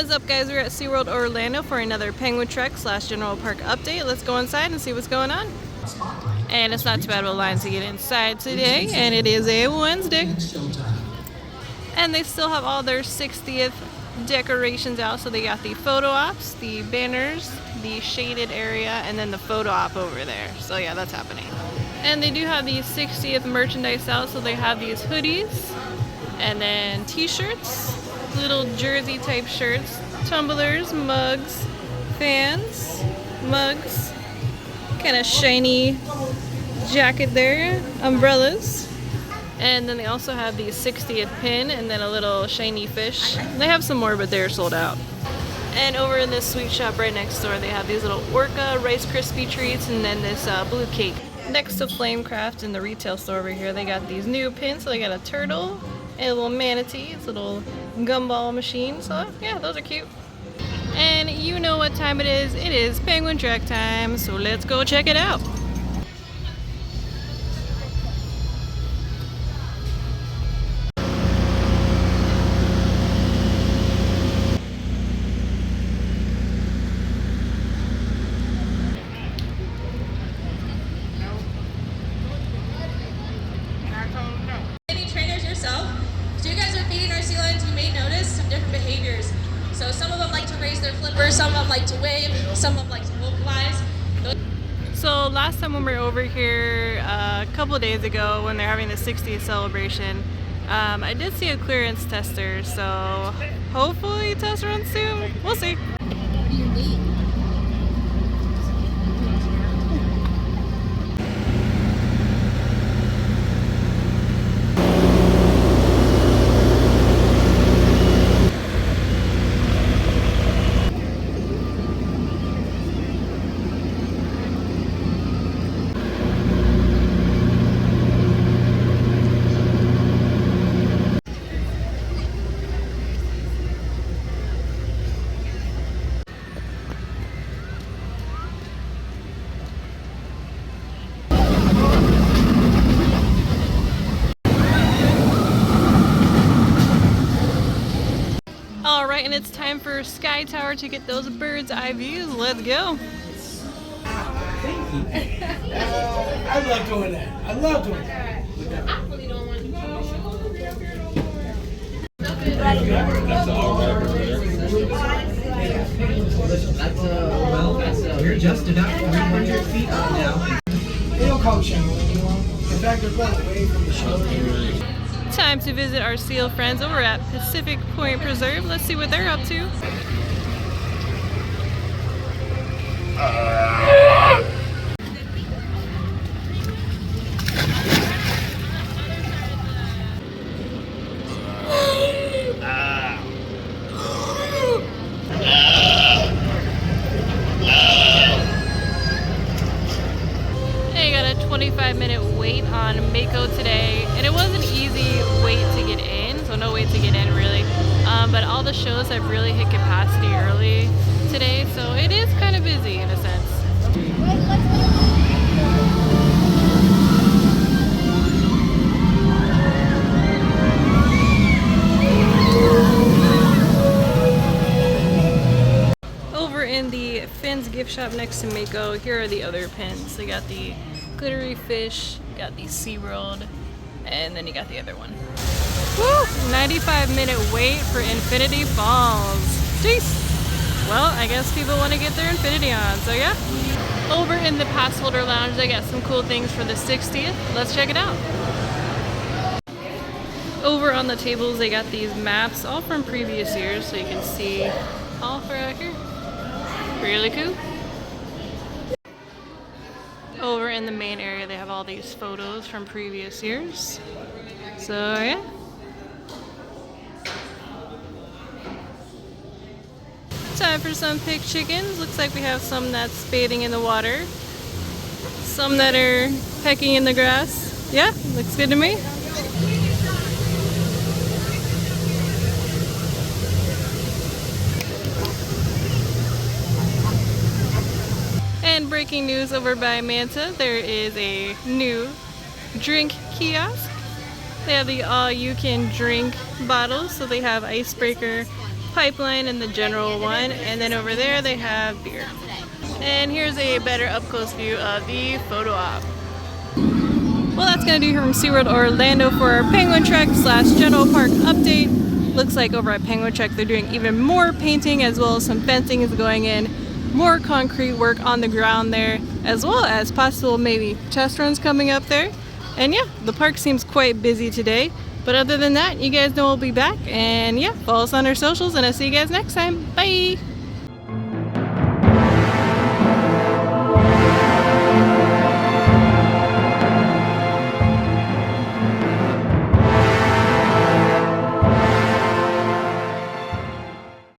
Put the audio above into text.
What is up, guys? We're at SeaWorld Orlando for another Penguin Trek / General Park update. Let's go inside and see what's going on. And it's not too bad of a line to get inside today, and it is a Wednesday. And they still have all their 60th decorations out, so they got the photo ops, the banners, the shaded area, and then the photo op over there. So yeah, that's happening. And they do have the 60th merchandise out, so they have these hoodies, and then t-shirts, little jersey type shirts, tumblers, mugs, fans, mugs, kind of shiny jacket there, umbrellas. And then they also have the 60th pin and then a little shiny fish. They have some more, but they're sold out. And over in this sweet shop right next door, they have these little Orca Rice Krispie treats and then this blue cake. Next to Flamecraft in the retail store over here, they got these new pins. So they got a turtle and a little manatee. It's a little gumball machine. So yeah, those are cute. And you know what time it is. It is Penguin Trek time. So let's go check it out. So you guys are feeding our sea lions, you may notice some different behaviors. So some of them like to raise their flippers, some of them like to wave, some of them like to vocalize. So last time when we were over here a couple of days ago when they're having the 60th celebration, I did see a clearance tester, so hopefully test run soon. We'll see. What do you need? Alright, and it's time for Sky Tower to get those bird's eye views. Let's go. Thank you. I love doing that. I love doing that. I really don't want to. We're just about 300 feet up now. They don't call it showing anymore. In fact, they're going away from the show. Time to visit our seal friends over at Pacific Point Preserve. Let's see what they're up to. They got a 25-minute wait on Mako today, and it was an easy wait to get in, so no wait to get in really. But all the shows have really hit capacity early today, so it is kind of busy in a sense. Over in the Finn's gift shop next to Mako, here are the other pins. They got the glittery fish, got the SeaWorld, and then you got the other one. Woo! 95-minute wait for Infinity Falls. Jeez! Well, I guess people want to get their Infinity on, so yeah. Over in the Passholder Lounge, they got some cool things for the 60th. Let's check it out. Over on the tables, they got these maps, all from previous years, so you can see all throughout here. Really cool. Over in the main area, they have all these photos from previous years. So yeah. Time for some pig chickens. Looks like we have some that's bathing in the water. Some that are pecking in the grass. Yeah, looks good to me. And breaking news over by Manta, there is a new Drink Kiosk. They have the all-you-can-drink bottles, so they have icebreaker, Pipeline in the general one, and then over there they have beer. And here's a better up close view of the photo op. Well, that's gonna do here from SeaWorld Orlando for our Penguin Trek / General Park update. Looks like over at Penguin Trek they're doing even more painting, as well as some fencing is going in, more concrete work on the ground there, as well as possible maybe test runs coming up there. And yeah, the park seems quite busy today. But other than that, you guys know we'll be back. And yeah, follow us on our socials, and I'll see you guys next time. Bye!